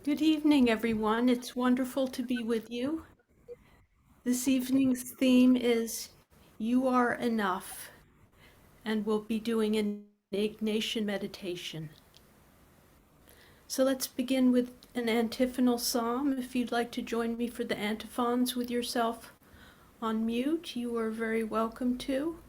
Good evening, everyone. It's wonderful to be with you. This evening's theme is You Are Enough, and we'll be doing an Ignatian meditation. So let's begin with an antiphonal psalm. If you'd like to join me for the antiphons with yourself on mute, you are very welcome to.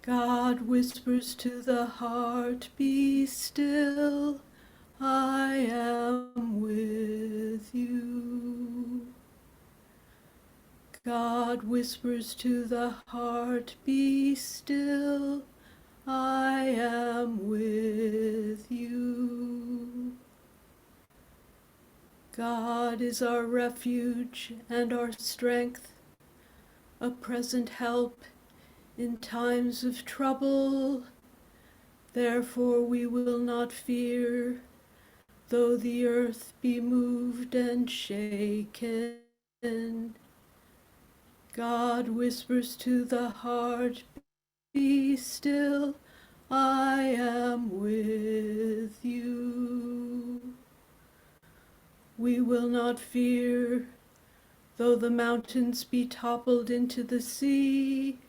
God whispers to the heart, be still, I am with you. God whispers to the heart, be still, I am with you. God is our refuge and our strength, a present help in times of trouble. Therefore we will not fear, though the earth be moved and shaken. God whispers to the heart, be still, I am with you. We will not fear, though the mountains be toppled into the sea,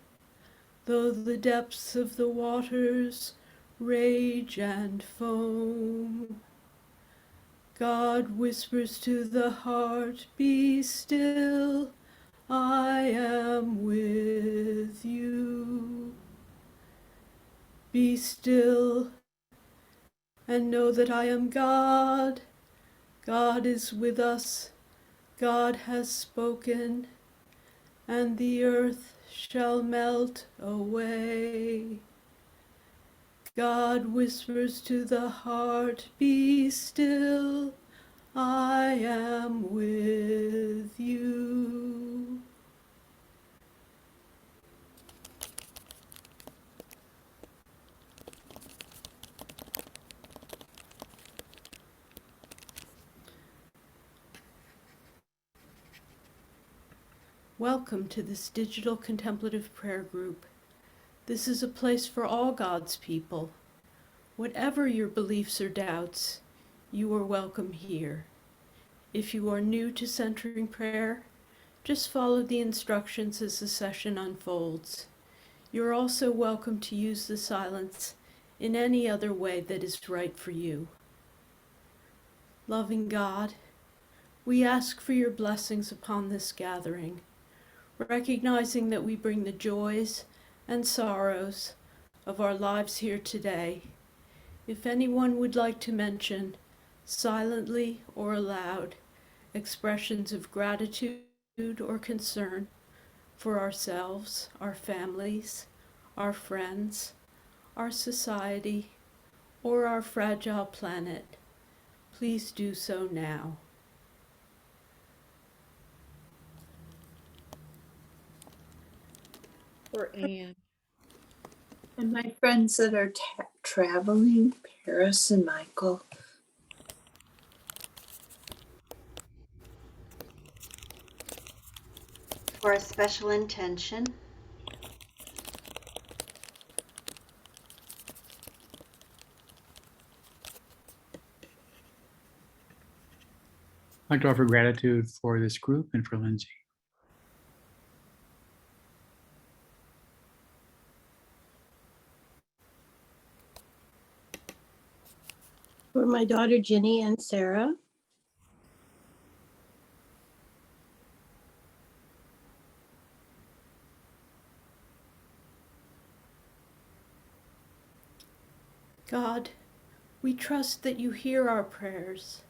though the depths of the waters rage and foam. God whispers to the heart, be still, I am with you. Be still and know that I am God. God is with us. God has spoken, and the earth shall melt away. God whispers to the heart, be still, I am with you. Welcome to this digital contemplative prayer group. This is a place for all God's people. Whatever your beliefs or doubts, you are welcome here. If you are new to centering prayer, just follow the instructions as the session unfolds. You're also welcome to use the silence in any other way that is right for you. Loving God, we ask for your blessings upon this gathering, recognizing that we bring the joys and sorrows of our lives here today. If anyone would like to mention, silently or aloud, expressions of gratitude or concern for ourselves, our families, our friends, our society, or our fragile planet, please do so now. For Anne. And my friends that are traveling, Paris and Michael. For a special intention, I'd like to offer gratitude for this group and for Lindsay. For my daughter Ginny and Sarah. God, we trust that you hear our prayers,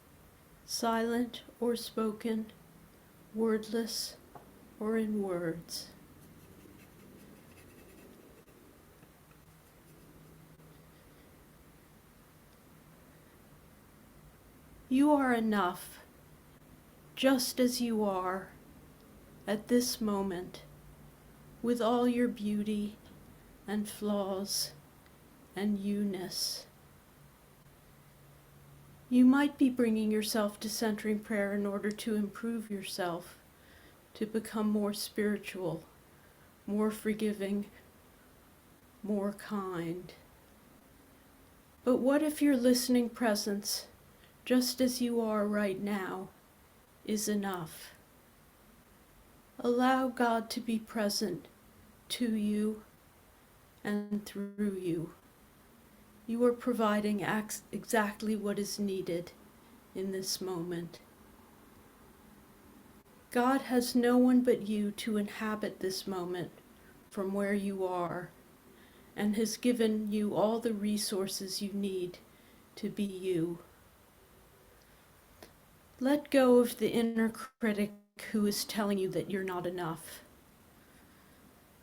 silent or spoken, wordless or in words. You are enough, just as you are, at this moment, with all your beauty and flaws and you-ness. You might be bringing yourself to centering prayer in order to improve yourself, to become more spiritual, more forgiving, more kind. But what if your listening presence, just as you are right now, is enough? Allow God to be present to you and through you. You are providing exactly what is needed in this moment. God has no one but you to inhabit this moment from where you are, and has given you all the resources you need to be you. Let go of the inner critic who is telling you that you're not enough.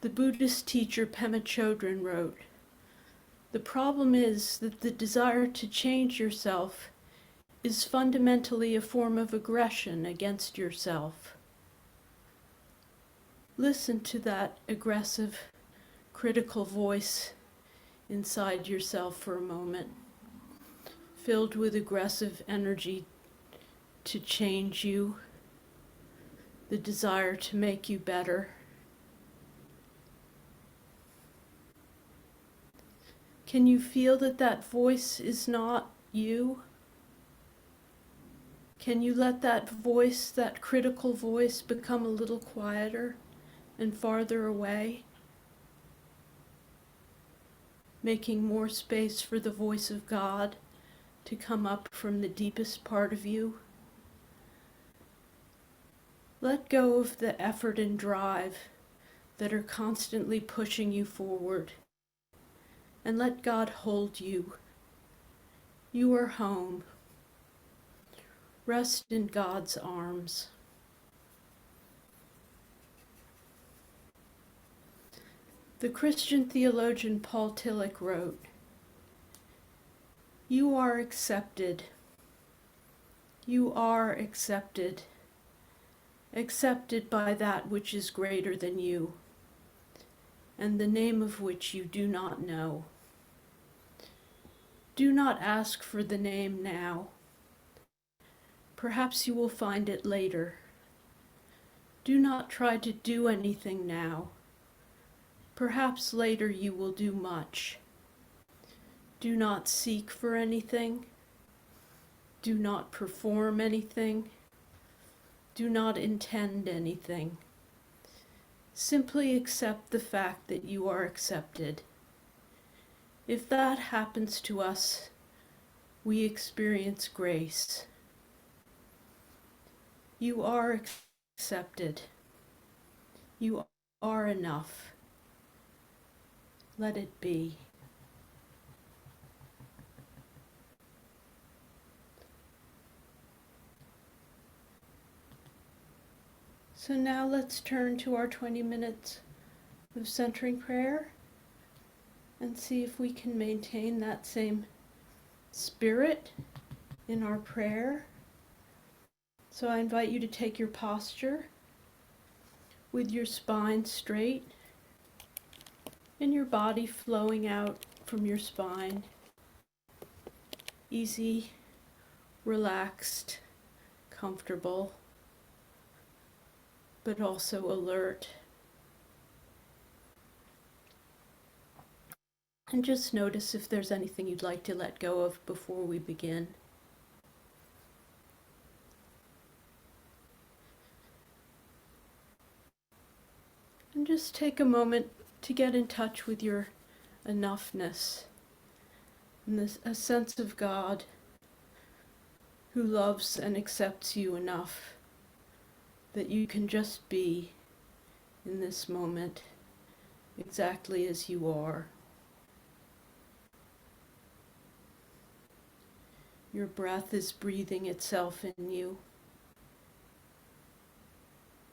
The Buddhist teacher Pema Chodron wrote, "The problem is that the desire to change yourself is fundamentally a form of aggression against yourself." Listen to that aggressive, critical voice inside yourself for a moment, filled with aggressive energy to change you, the desire to make you better. Can you feel that that voice is not you? Can you let that voice, that critical voice, become a little quieter and farther away, making more space for the voice of God to come up from the deepest part of you? Let go of the effort and drive that are constantly pushing you forward, and let God hold you. You are home. Rest in God's arms. The Christian theologian Paul Tillich wrote, "You are accepted. You are accepted. Accepted by that which is greater than you, and the name of which you do not know. Do not ask for the name now. Perhaps you will find it later. Do not try to do anything now. Perhaps later you will do much. Do not seek for anything. Do not perform anything. Do not intend anything. Simply accept the fact that you are accepted. If that happens to us, we experience grace. You are accepted. You are enough. Let it be." So now let's turn to our 20 minutes of centering prayer and see if we can maintain that same spirit in our prayer. So I invite you to take your posture with your spine straight and your body flowing out from your spine. Easy, relaxed, comfortable, but also alert. And just notice if there's anything you'd like to let go of before we begin. And just take a moment to get in touch with your enoughness and a sense of God who loves and accepts you enough that you can just be in this moment exactly as you are. Your breath is breathing itself in you.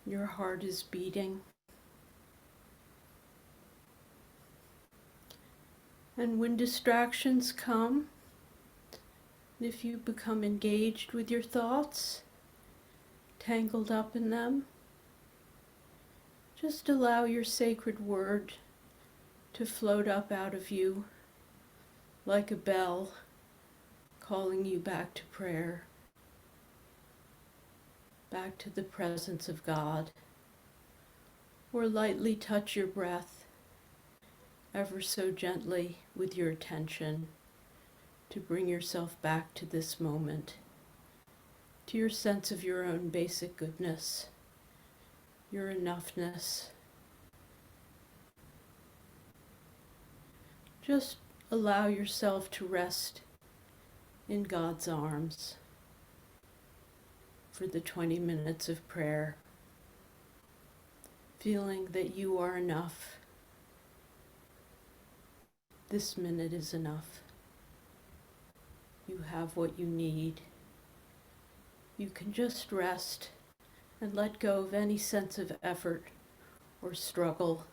Your heart is beating. And when distractions come, if you become engaged with your thoughts, tangled up in them, just allow your sacred word to float up out of you like a bell calling you back to prayer, back to the presence of God, or lightly touch your breath ever so gently with your attention to bring yourself back to this moment, to your sense of your own basic goodness, your enoughness. Just allow yourself to rest in God's arms for the 20 minutes of prayer, feeling that you are enough. This minute is enough. You have what you need. You can just rest and let go of any sense of effort or struggle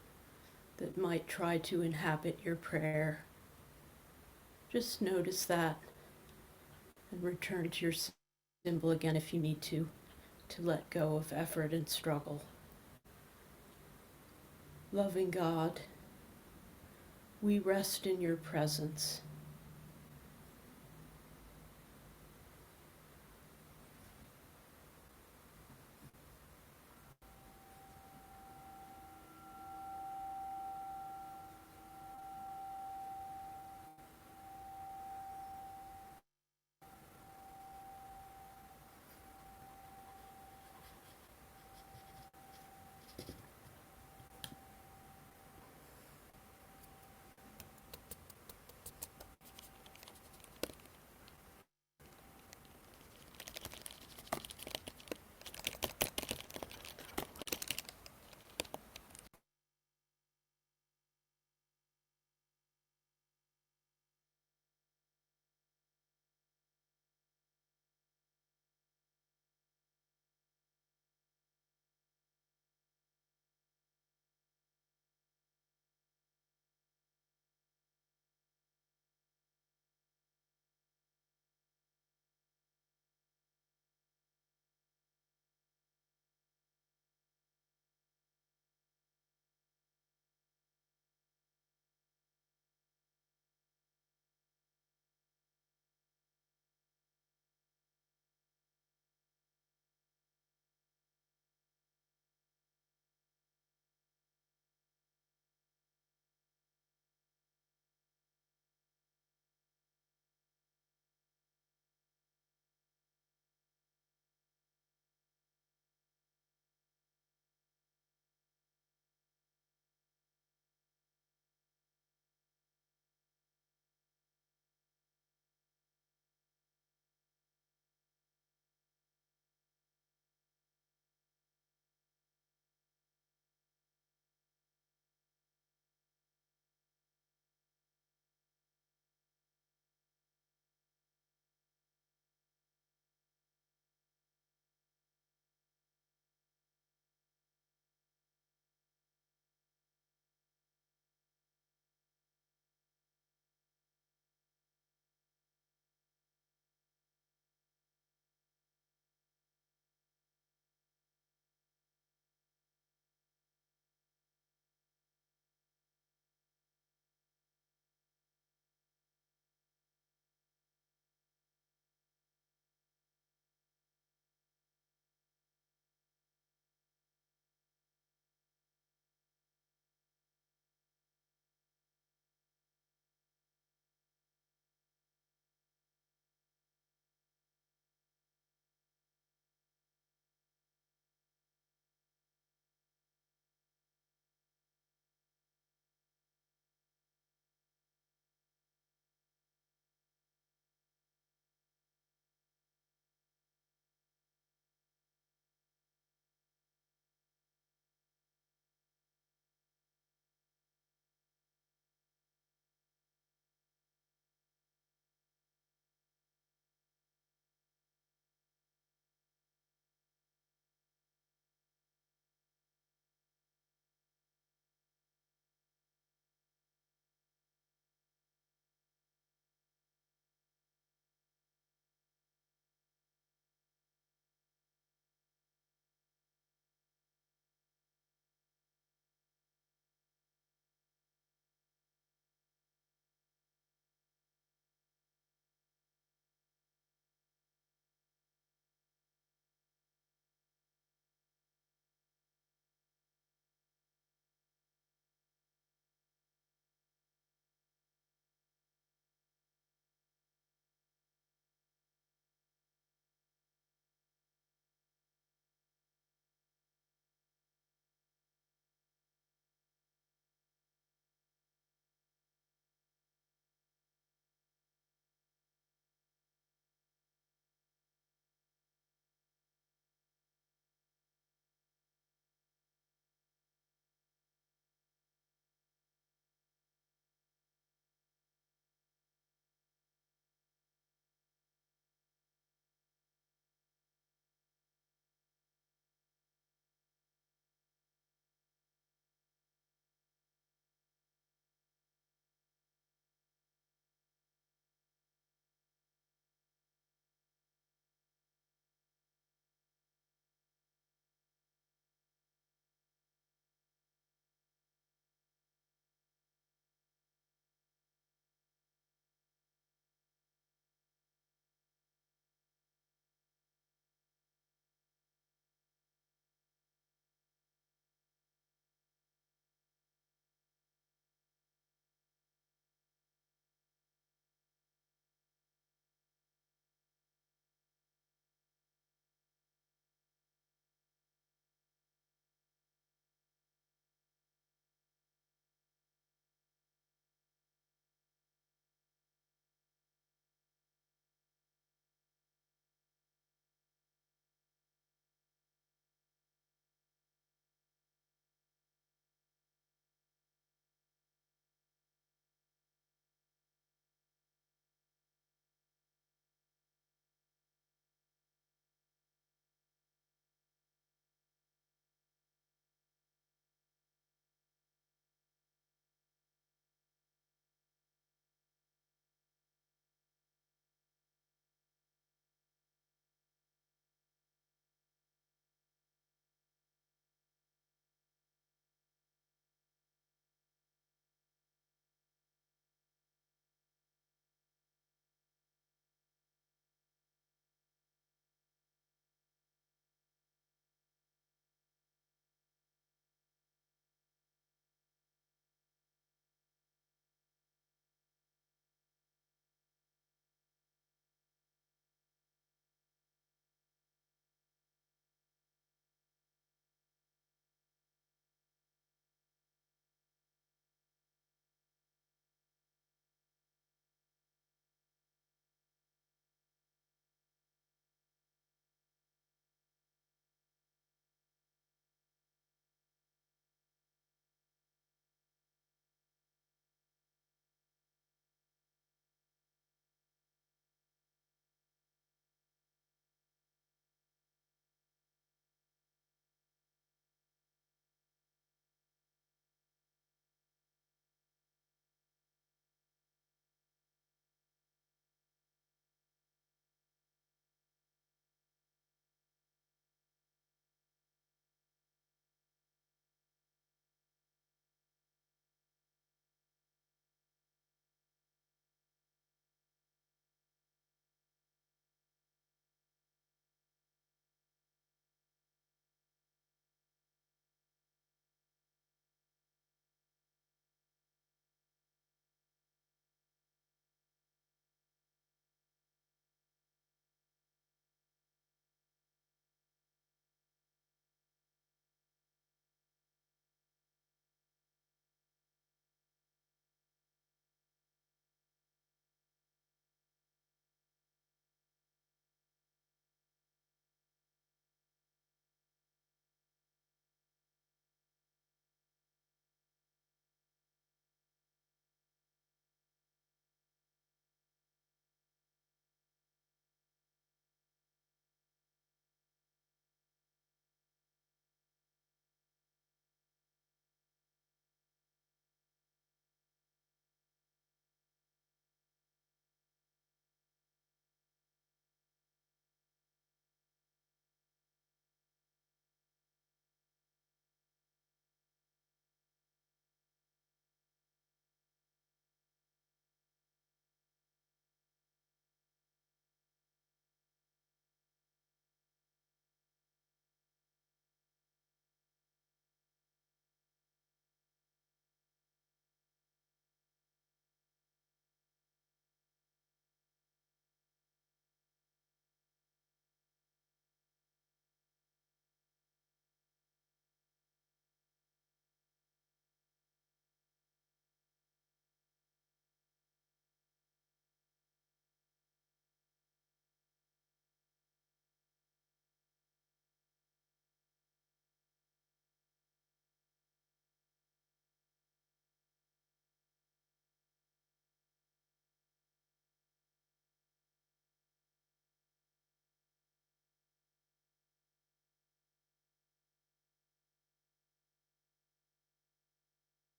that might try to inhabit your prayer. Just notice that and return to your symbol again if you need to let go of effort and struggle. Loving God, we rest in your presence.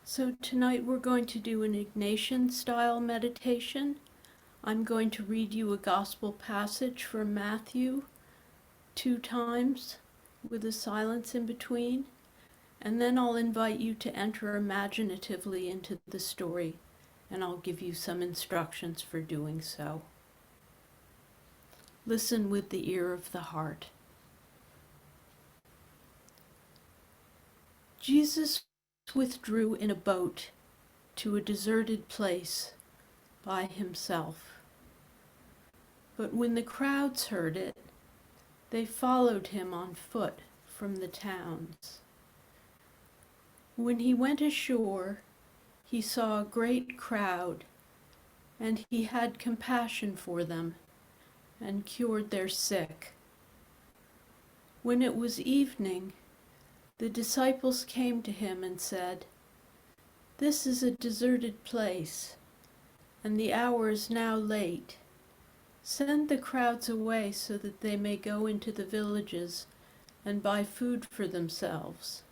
So tonight we're going to do an Ignatian style meditation. I'm going to read you a gospel passage from Matthew 2 times with a silence in between, and then I'll invite you to enter imaginatively into the story, and I'll give you some instructions for doing so. Listen with the ear of the heart. Jesus withdrew in a boat to a deserted place by himself. But when the crowds heard it, they followed him on foot from the towns. When he went ashore, he saw a great crowd, and he had compassion for them and cured their sick. When it was evening, the disciples came to him and said, "This is a deserted place, and the hour is now late. Send the crowds away so that they may go into the villages and buy food for themselves."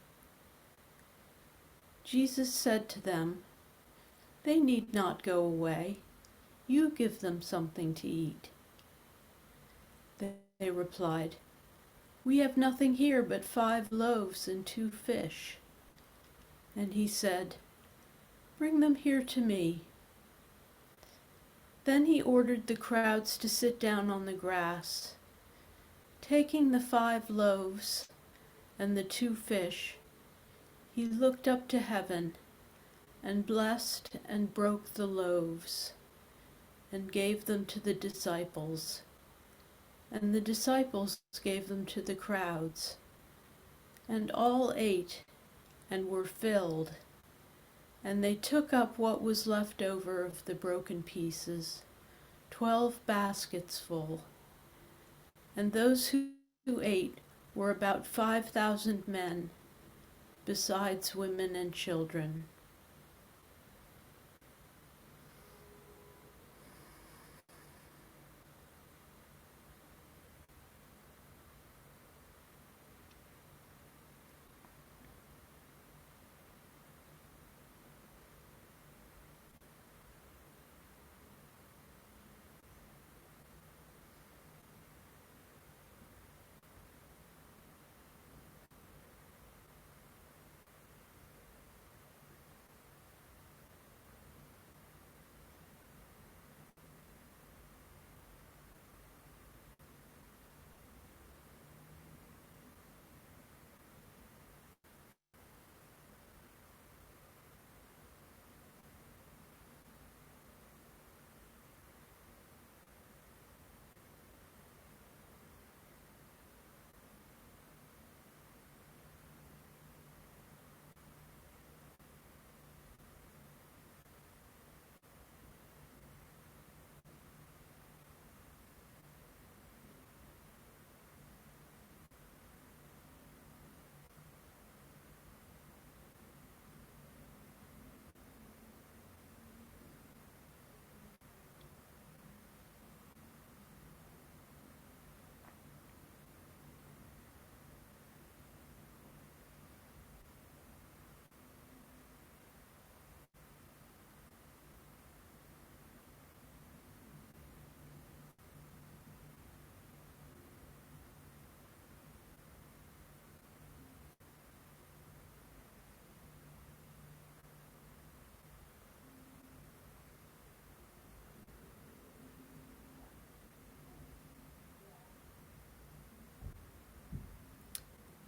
Jesus said to them, "They need not go away. You give them something to eat." They replied, "We have nothing here but 5 loaves and 2 fish." And he said, "Bring them here to me." Then he ordered the crowds to sit down on the grass. Taking the 5 loaves and the 2 fish, he looked up to heaven and blessed and broke the loaves and gave them to the disciples. And the disciples gave them to the crowds. And all ate and were filled. And they took up what was left over of the broken pieces, 12 baskets full. And those who ate were about 5,000 men, besides women and children.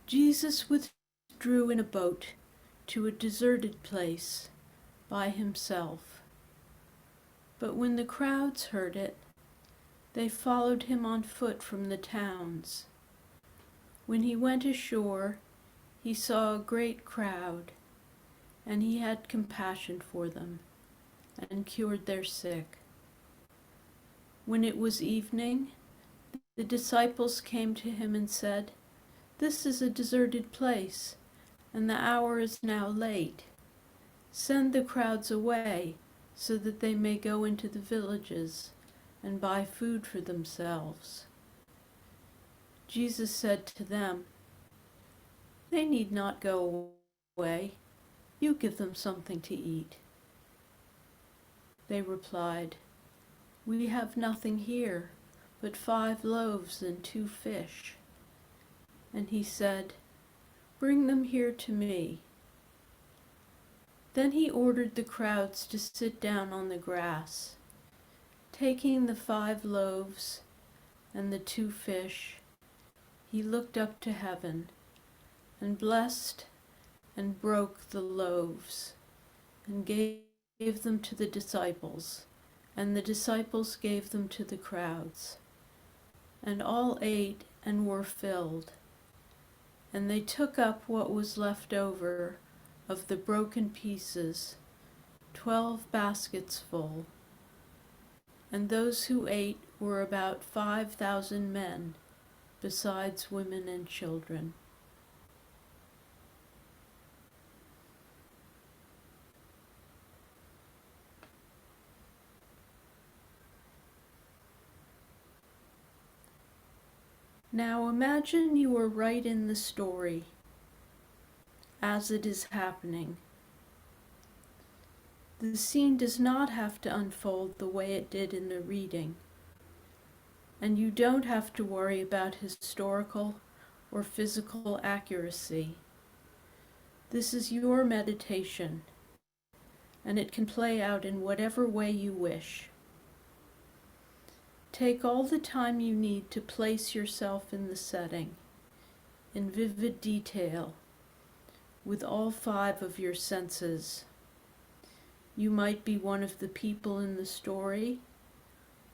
Jesus withdrew in a boat to a deserted place by himself. But when the crowds heard it, they followed him on foot from the towns. When he went ashore, he saw a great crowd, and he had compassion for them and cured their sick. When it was evening, the disciples came to him and said, "This is a deserted place, and the hour is now late. Send the crowds away so that they may go into the villages and buy food for themselves." Jesus said to them, "They need not go away. You give them something to eat." They replied, "We have nothing here but 5 loaves and 2 fish." And he said, "Bring them here to me." Then he ordered the crowds to sit down on the grass. Taking the 5 loaves and the 2 fish, he looked up to heaven and blessed and broke the loaves and gave them to the disciples, and the disciples gave them to the crowds. And all ate and were filled. And they took up what was left over of the broken pieces, 12 baskets full. And those who ate were about 5,000 men, besides women and children. Now imagine you are right in the story as it is happening. The scene does not have to unfold the way it did in the reading, and you don't have to worry about historical or physical accuracy. This is your meditation, and it can play out in whatever way you wish. Take all the time you need to place yourself in the setting, in vivid detail, with all 5 of your senses. You might be one of the people in the story,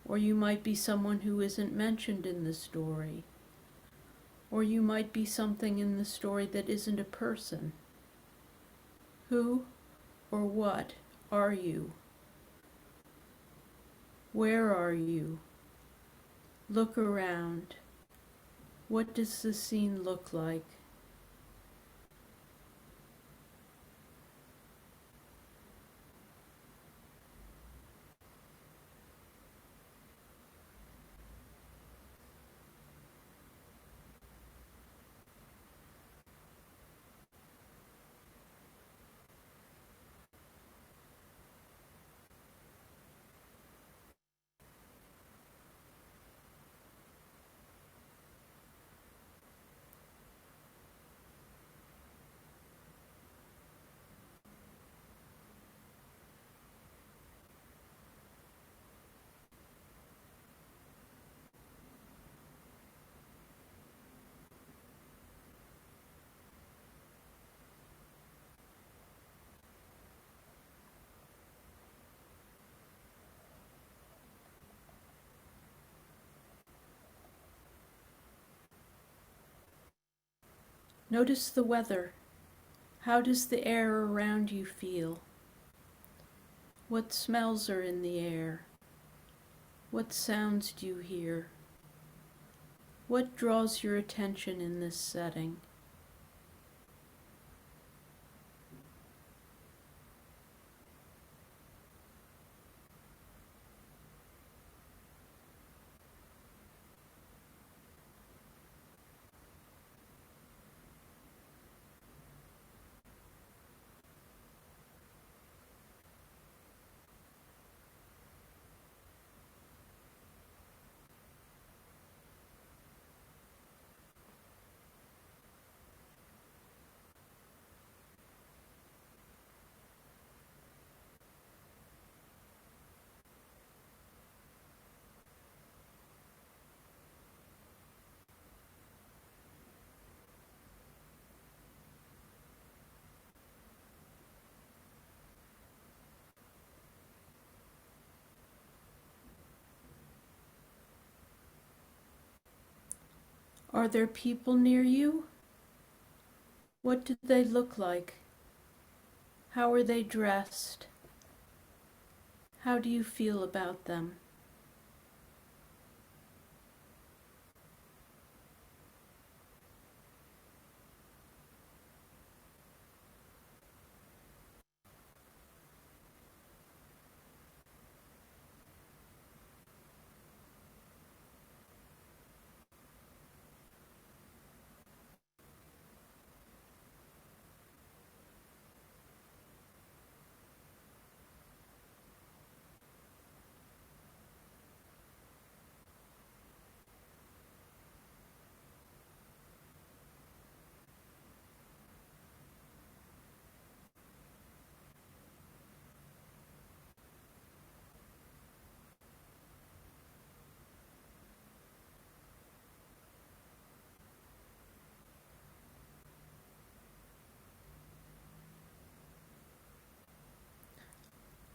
or you might be someone who isn't mentioned in the story, or you might be something in the story that isn't a person. Who or what are you? Where are you? Look around. What does the scene look like? Notice the weather. How does the air around you feel? What smells are in the air? What sounds do you hear? What draws your attention in this setting? Are there people near you? What do they look like? How are they dressed? How do you feel about them?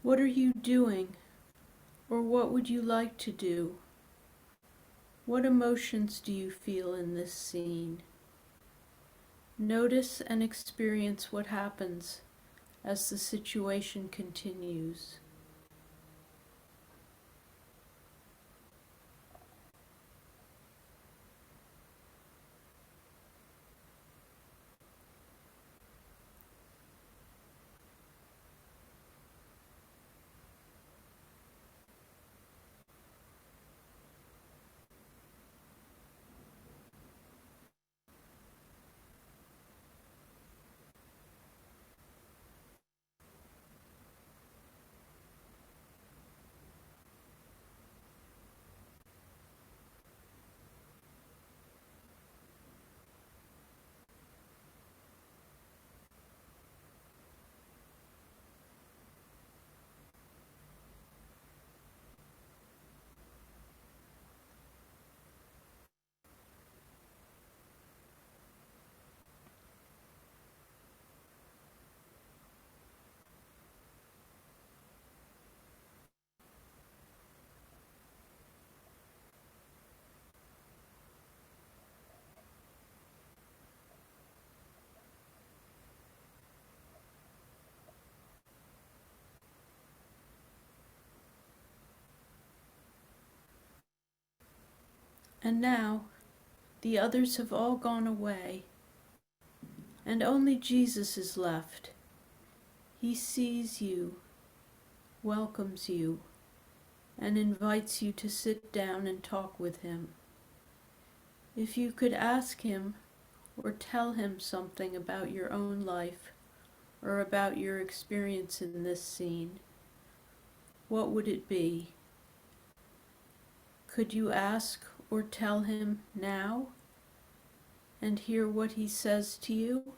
What are you doing, or what would you like to do? What emotions do you feel in this scene? Notice and experience what happens as the situation continues. And now, the others have all gone away, and only Jesus is left. He sees you, welcomes you, and invites you to sit down and talk with him. If you could ask him or tell him something about your own life or about your experience in this scene, what would it be? Could you ask or tell him now and hear what he says to you?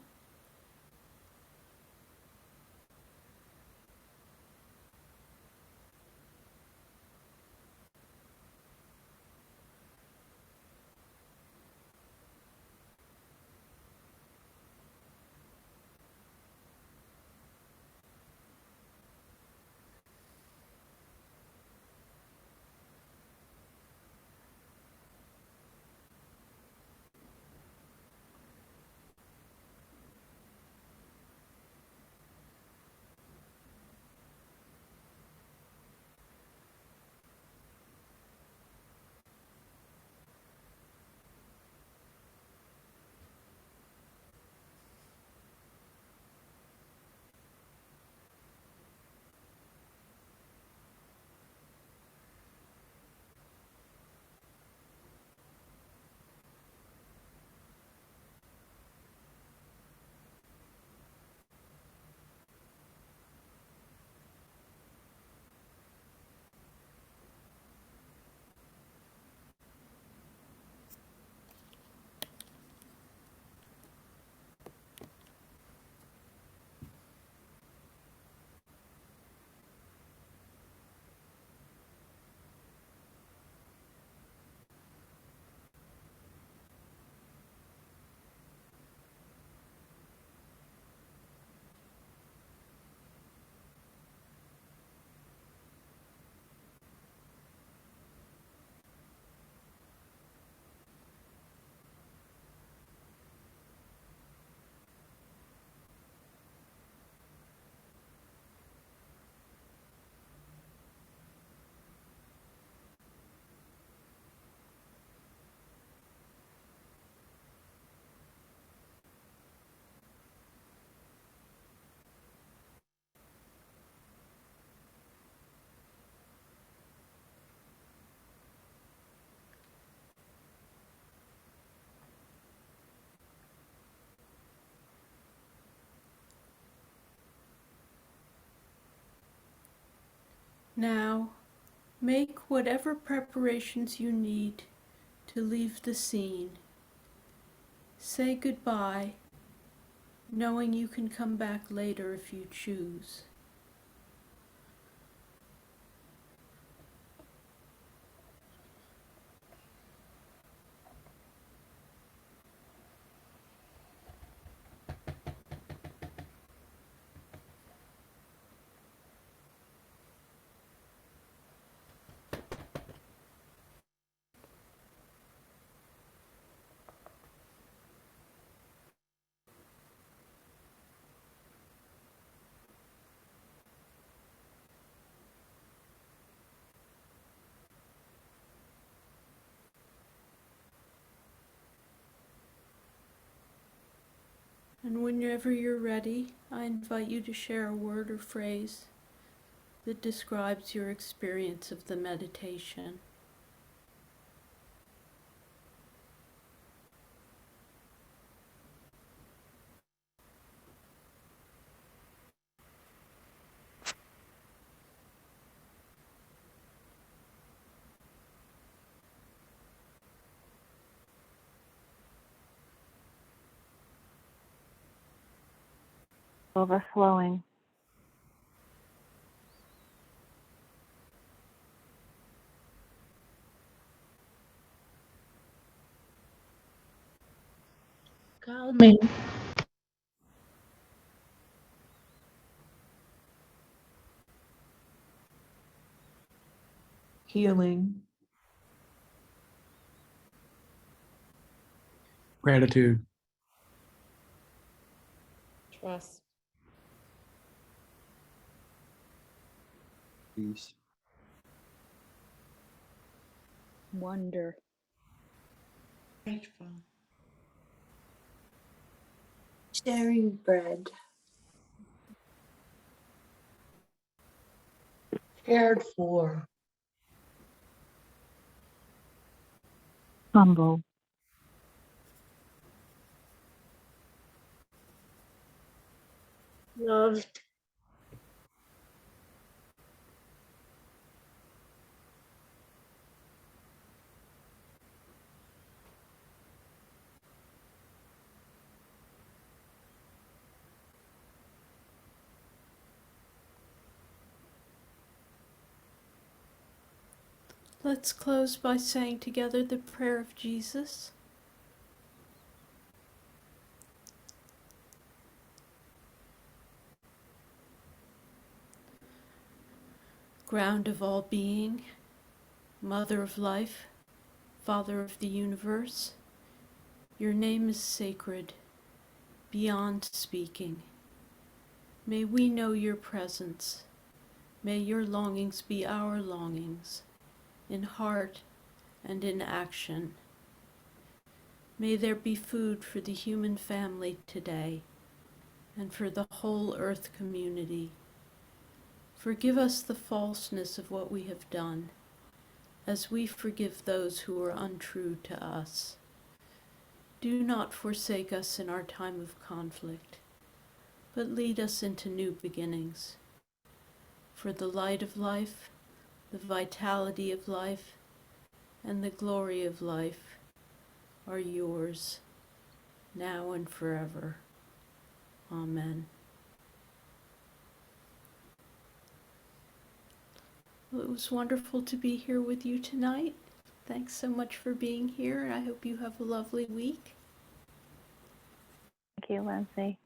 Now, make whatever preparations you need to leave the scene. Say goodbye, knowing you can come back later if you choose. And whenever you're ready, I invite you to share a word or phrase that describes your experience of the meditation. Overflowing. Calming, healing, Gratitude. Trust. Peace. Wonder. grateful, Sharing bread. cared for, Humble. Loved. Let's close by saying together the prayer of Jesus. Ground of all being, Mother of life, Father of the universe, your name is sacred, beyond speaking. May we know your presence. May your longings be our longings, in heart and in action. May there be food for the human family today and for the whole earth community. Forgive us the falseness of what we have done, as we forgive those who are untrue to us. Do not forsake us in our time of conflict, but lead us into new beginnings. For the light of life, the vitality of life, and the glory of life are yours, now and forever. Amen. Well, it was wonderful to be here with you tonight. Thanks so much for being here, and I hope you have a lovely week. Thank you, Lindsay.